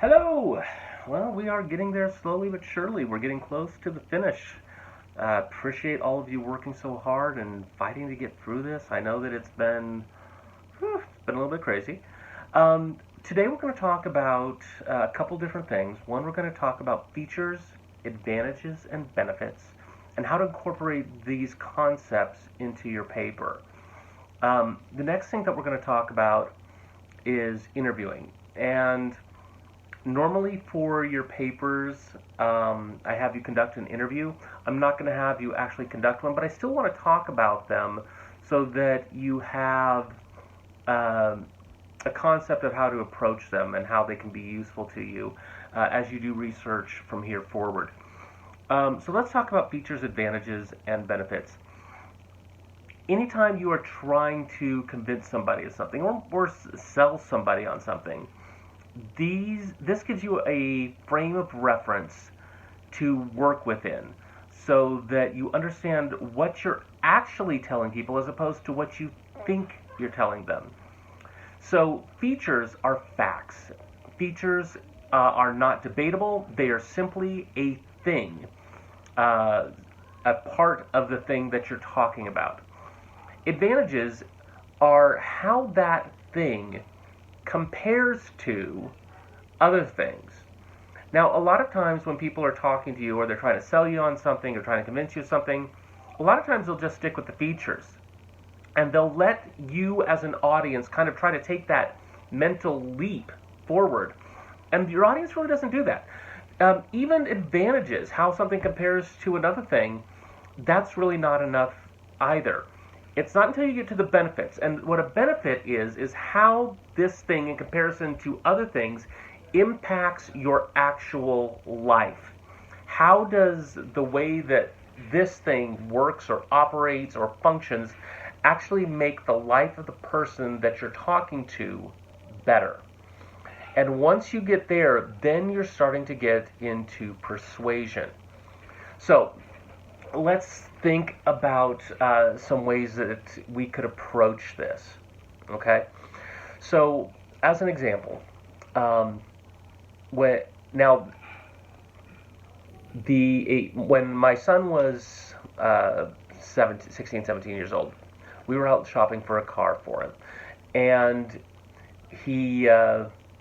Hello! Well, we are getting there slowly but surely. We're getting close to the finish. Appreciate all of you working so hard and fighting to get through this. I know that it's been a little bit crazy. Today we're going to talk about a couple different things. One, we're going to talk about features, advantages, and benefits, and how to incorporate these concepts into your paper. The next thing that we're going to talk about is interviewing. And normally for your papers, I have you conduct an interview. I'm not going to have you actually conduct one, but I still want to talk about them so that you have um a concept of how to approach them and how they can be useful to you as you do research from here forward. So let's talk about features, advantages, and benefits. Anytime you are trying to convince somebody of something or sell somebody on something, this gives you a frame of reference to work within so that you understand what you're actually telling people as opposed to what you think you're telling them. So features are facts. Features are not debatable. They are simply a thing, uh, a part of the thing that you're talking about. Advantages are how that thing compares to other things. Now, a lot of times when people are talking to you or they're trying to sell you on something or trying to convince you of something, a lot of times they'll just stick with the features. And they'll let you as an audience kind of try to take that mental leap forward. And your audience really doesn't do that. Even advantages, how something compares to another thing, that's really not enough either. It's not until you get to the benefits. And what a benefit is how this thing in comparison to other things impacts your actual life. How does the way that this thing works or operates or functions actually make the life of the person that you're talking to better? And once you get there, then you're starting to get into persuasion. So let's think about some ways that we could approach this. Okay, so as an example, um, when now when my son was 16, 17 years old, we were out shopping for a car for him, and we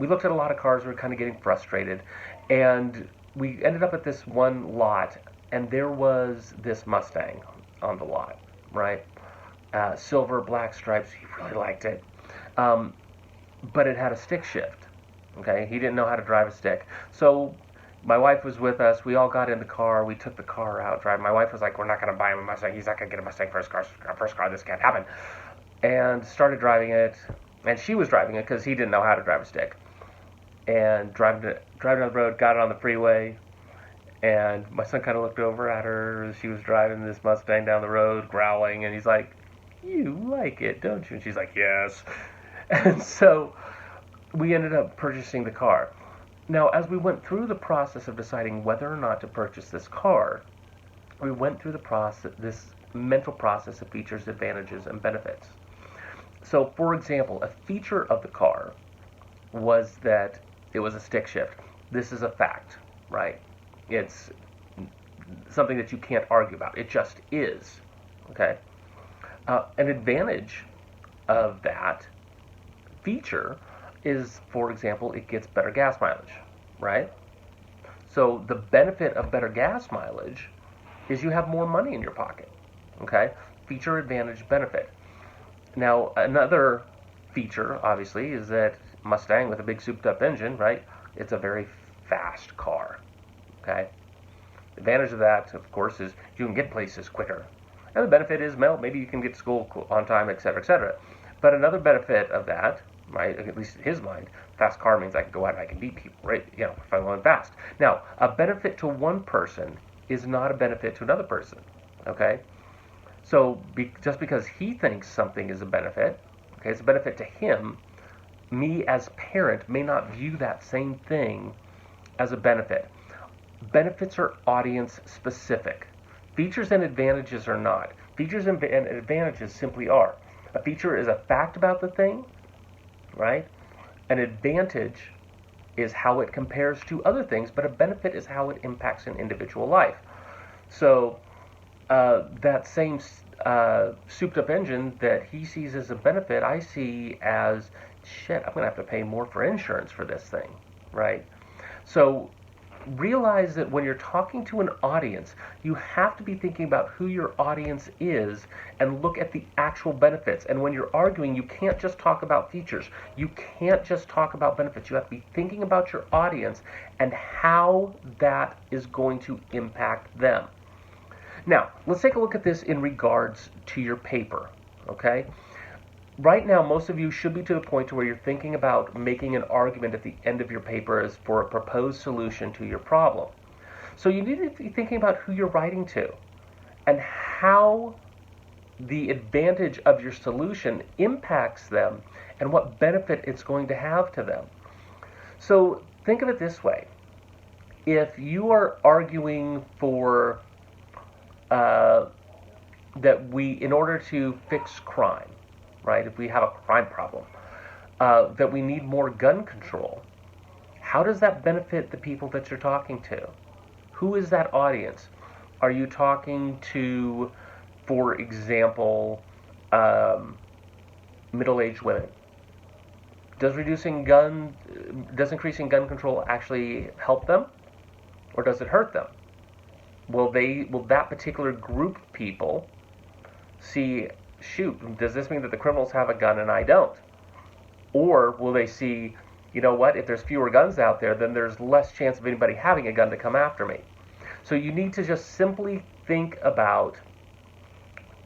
looked at a lot of cars. We were kind of getting frustrated, and we ended up at this one lot, and there was this Mustang on the lot, right? Silver, black stripes. He really liked it, um, but it had a stick shift. Okay, he didn't know how to drive a stick, so my wife was with us. We all got in the car. We took the car out driving. My wife was like, "We're not going to buy him a Mustang. He's not going to get a Mustang first car. First car. This can't happen." And started driving it, and she was driving it because he didn't know how to drive a stick. And driving down the road, got it on the freeway, and my son kind of looked over at her as she was driving this Mustang down the road, growling, and he's like, "You like it, don't you?" And she's like, "Yes." And so we ended up purchasing the car. Now, as we went through the process of deciding whether or not to purchase this car, we went through this mental process of features, advantages, and benefits. So, for example, a feature of the car was that it was a stick shift. This is a fact, right? It's something that you can't argue about. It just is. Okay. An advantage of that feature is, for example, it gets better gas mileage, right? So the benefit of better gas mileage is you have more money in your pocket. Okay. Feature, advantage, benefit. Now, another feature, obviously, is that Mustang with a big souped up engine, right? It's a very fast car. Okay. The advantage of that, of course, is you can get places quicker. And the benefit is, well, maybe you can get to school on time, etc., etc. But another benefit of that, right, at least in his mind, fast car means I can go out and I can beat people, right? You know, if I'm going fast. Now, a benefit to one person is not a benefit to another person. Okay. So just because he thinks something is a benefit, okay, it's a benefit to him, me as parent may not view that same thing as a benefit. Benefits are audience specific. Features and advantages are not. Features and advantages simply are. A feature is a fact about the thing, right? An advantage is how it compares to other things, but a benefit is how it impacts an individual life. So that same souped up engine that he sees as a benefit, I see as, shit, I'm going to have to pay more for insurance for this thing, right? So realize that when you're talking to an audience, you have to be thinking about who your audience is and look at the actual benefits. And when you're arguing, you can't just talk about features. You can't just talk about benefits. You have to be thinking about your audience and how that is going to impact them. Now, let's take a look at this in regards to your paper, okay? Right now, most of you should be to the point to where you're thinking about making an argument at the end of your paper as for a proposed solution to your problem. So you need to be thinking about who you're writing to and how the advantage of your solution impacts them and what benefit it's going to have to them. So think of it this way. If you are arguing for that in order to fix crime, right? If we have a crime problem, that we need more gun control. How does that benefit the people that you're talking to? Who is that audience? Are you talking to, for example, middle-aged women? Does increasing gun control actually help them, or does it hurt them? Will that particular group of people see, shoot, does this mean that the criminals have a gun and I don't? Or will they see, you know what, if there's fewer guns out there, then there's less chance of anybody having a gun to come after me. So you need to just simply think about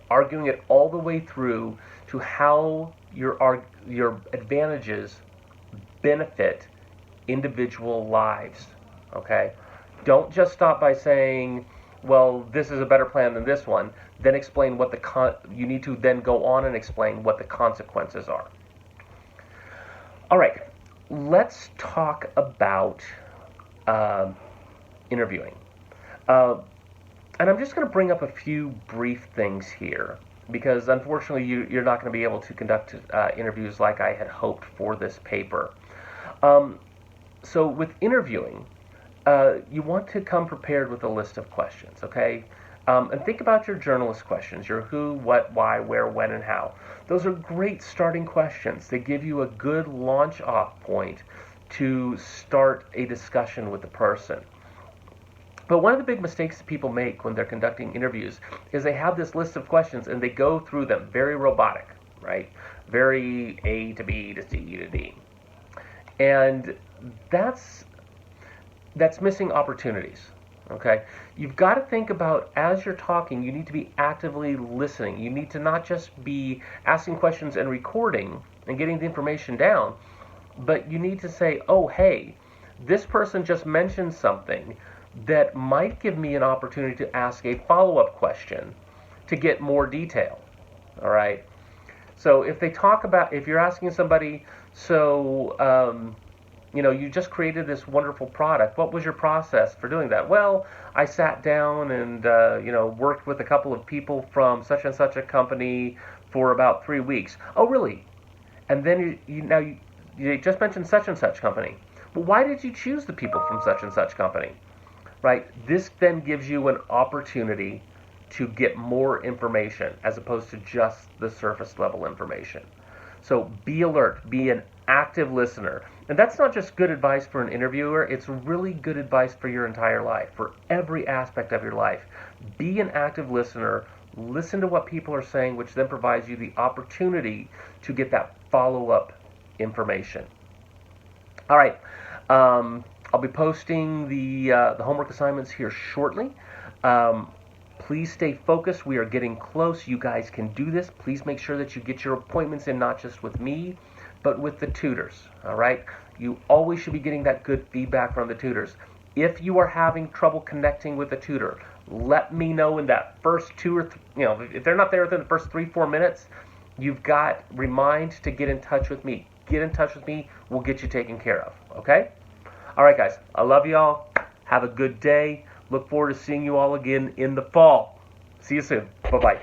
arguing it all the way through to how your advantages benefit individual lives, okay? Don't just stop by saying, well, this is a better plan than this one. Then explain what you need to then go on and explain what the consequences are. All right, let's talk about interviewing. And I'm just going to bring up a few brief things here because unfortunately you're not going to be able to conduct interviews like I had hoped for this paper. So with interviewing, you want to come prepared with a list of questions, okay? And think about your journalist questions, your who, what, why, where, when, and how. Those are great starting questions. They give you a good launch-off point to start a discussion with the person. But one of the big mistakes that people make when they're conducting interviews is they have this list of questions and they go through them very robotic, right? Very A to B to C to D. And that's missing opportunities, okay? You've got to think about, as you're talking, you need to be actively listening. You need to not just be asking questions and recording and getting the information down, but you need to say, oh, hey, this person just mentioned something that might give me an opportunity to ask a follow-up question to get more detail, all right? So if you're asking somebody, you just created this wonderful product. What was your process for doing that? Well, I sat down and, worked with a couple of people from such and such a company for about 3 weeks. Oh, really? And then you just mentioned such and such company. Well, why did you choose the people from such and such company? Right? This then gives you an opportunity to get more information as opposed to just the surface level information. So be alert, be an active listener. And that's not just good advice for an interviewer, it's really good advice for your entire life, for every aspect of your life. Be an active listener, listen to what people are saying, which then provides you the opportunity to get that follow-up information. All right, I'll be posting the homework assignments here shortly. Please stay focused. We are getting close. You guys can do this. Please make sure that you get your appointments in not just with me, but with the tutors, all right? You always should be getting that good feedback from the tutors. If you are having trouble connecting with the tutor, let me know in that first if they're not there within the first 3-4 minutes, you've got remind to get in touch with me. Get in touch with me. We'll get you taken care of, okay? All right, guys. I love you all. Have a good day. Look forward to seeing you all again in the fall. See you soon. Bye-bye.